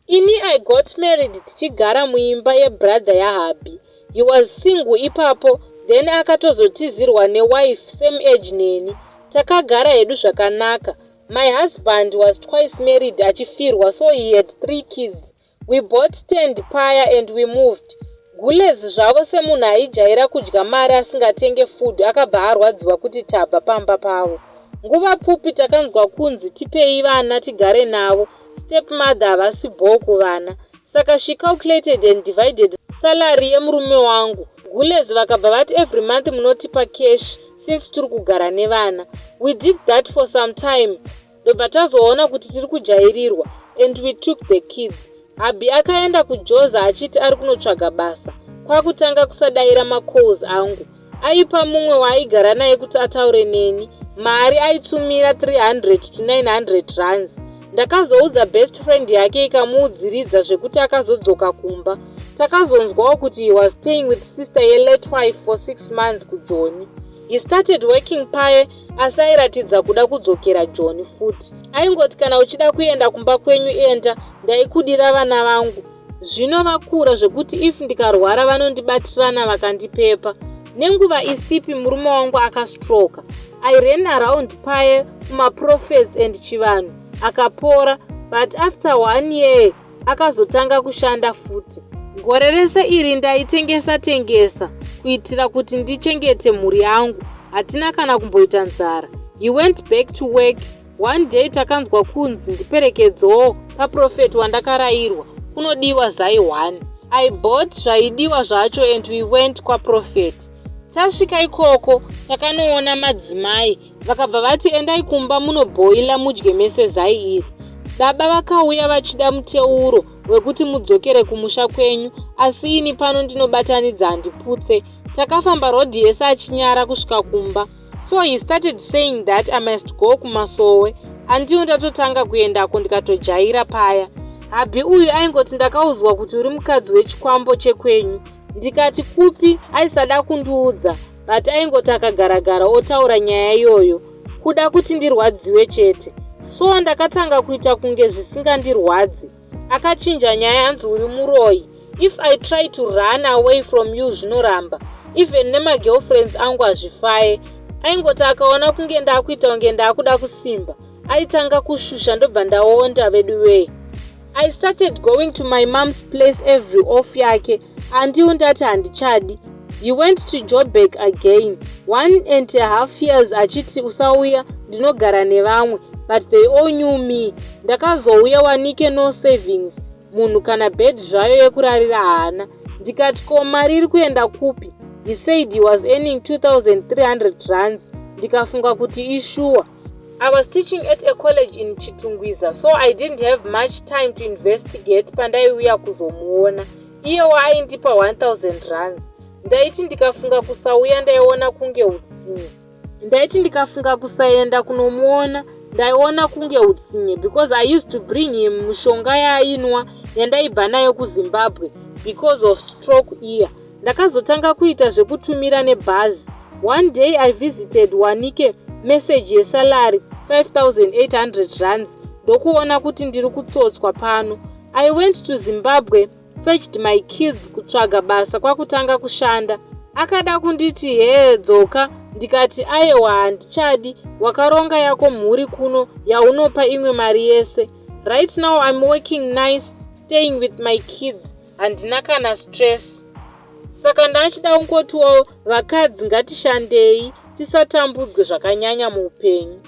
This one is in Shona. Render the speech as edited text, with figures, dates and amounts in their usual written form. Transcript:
Ini I got married tichigara muimba yebrother yaHabi. He was single ipapo, then akatozotizirwa newife same age neni. Takagara hedu zvakanaka. My husband was twice married achifirwa, so he had 3 kids. We bought tent paya and we moved. Gulezi zvavo semunhu aijaira kudya mari asingatenge food akabva arwadziwa kuti tabva pamba pavo. Nguva pfupi takanzwa kunzi tipei vana tigare navo. Stepmother havasi bhoko vana. Saka she calculated and divided salary yemurume wangu. Gulezi vakabva vati every month munotipa cash since tiri kugara nevana. We did that for some time. Ndobva tazoona kuti tiri kujairirwa and we took the kids. Habi akaenda kujoza achiti ari kunotsvaga basa. Kwakutanga kusadaira macalls angu. Aipa mumwe waaigara naye kuti ataure neni. Mari aitumira 300 to 900 rands. Ndakazoudza best friend yake ikamuudziridza zvekuti akazodzoka kumba. Takazonzwawo kuti he was staying with sister yelate wife for 6 months kuJoni. He started working paye asi airatidza kuda kudzokera Joni futi. Aingoti kana uchida kuenda kumba kwenyu enda, ndaikudira vana vangu. Zvino vakura zvekuti if ndikarwara vanondibatirana vakandipepa. Nenguva isipi murume wangu akastroka. I ran around paye kumaprophets and chivanhu. Akapora, but after 1 year akazotanga kushanda futi. Gore rese iri ndaitengesa kuitira kuti ndichengete mhuri yangu. Hatina kana kumboita nzara. He went back to work. One day takanzwa kunzi ndiperekedzowo paprofet wandakarayirwa kunodiwa zai 1. I bought zvaidiwa zvacho and we went kwaprofet. Tasvika ikoko takanoona madzimai vakabva vati endai kumba munobhoila mudye mese zai iri. Baba vakauya vachida muteuro wekuti mudzokere kumusha kwenyu, asi ini pano ndinobatanidza handiputse. Takafamba rodhi yese achinyara kusvika kumba. So he started saying that I must go kumasowe. Andiyo ndatotanga kuendako ndikatojaira paya. Habi uyu aingoti ndakaudzwa kuti uri mukadzi wechikwambo chekwenyu. Ndikati kupi, aisada kundiudza, but aingoti akagaragara otaura nyaya iyoyo kuda kuti ndirwadziwe chete. So ndakatanga kuita kunge zvisingandirwadzi. Akachinja nyaya anzi uri muroyi. If I try to run away from you zvinoramba. Even nemagirlfriends angu hazvifaye. Aingoti akaona kunge ndakuita kunge ndakuda kusimba. Aitanga kushusha ndobva ndaonda vedu wei. I started going to my mom's place every off yake. Andiyo ndati handichadi. He went to Joburg again. 1.5 years achiti usauya ndinogara nevamwe. But they all knew me. Ndakazouya wanike no savings. Munhu kana bed zvayo yekurarira haana. Ndikati ko mari iri kuenda kupi? He said he was earning 2,300 rands. Ndikafunga kuti ishuwa. I was teaching at a college in Chitungwiza, so I didn't have much time to investigate pandaiuya kuzomuona. Iye waaindipa 1,000 rands. Ndaiti ndikafunga kusauya ndaiona kunge utsinye. Ndaiti ndikafunga kusaenda kunomuona ndaiona kunge utsinye because I used to bring him mushonga yaainwa yandaibva nayo kuZimbabwe because of stroke iya. Ndakazotanga kuita zvekutumira nebhazi. One day I visited wanike message yesalary 5,800 rands. Ndokuona kuti ndiri kutsotswa pano. I went to Zimbabwe, fetched my kids kutsvaga basa kwakutanga kushanda. Akada kunditi dzoka. Ndikati aiwa handichadi, wakaronga yako mhuri kuno yaunopa imwe mari yese. Right now I'm working nice, staying with my kids. Handina kana stress. Saka ndachida ungotiwo vakadzi ngatishandei tisatambudzwe zvakanyanya muupenyu.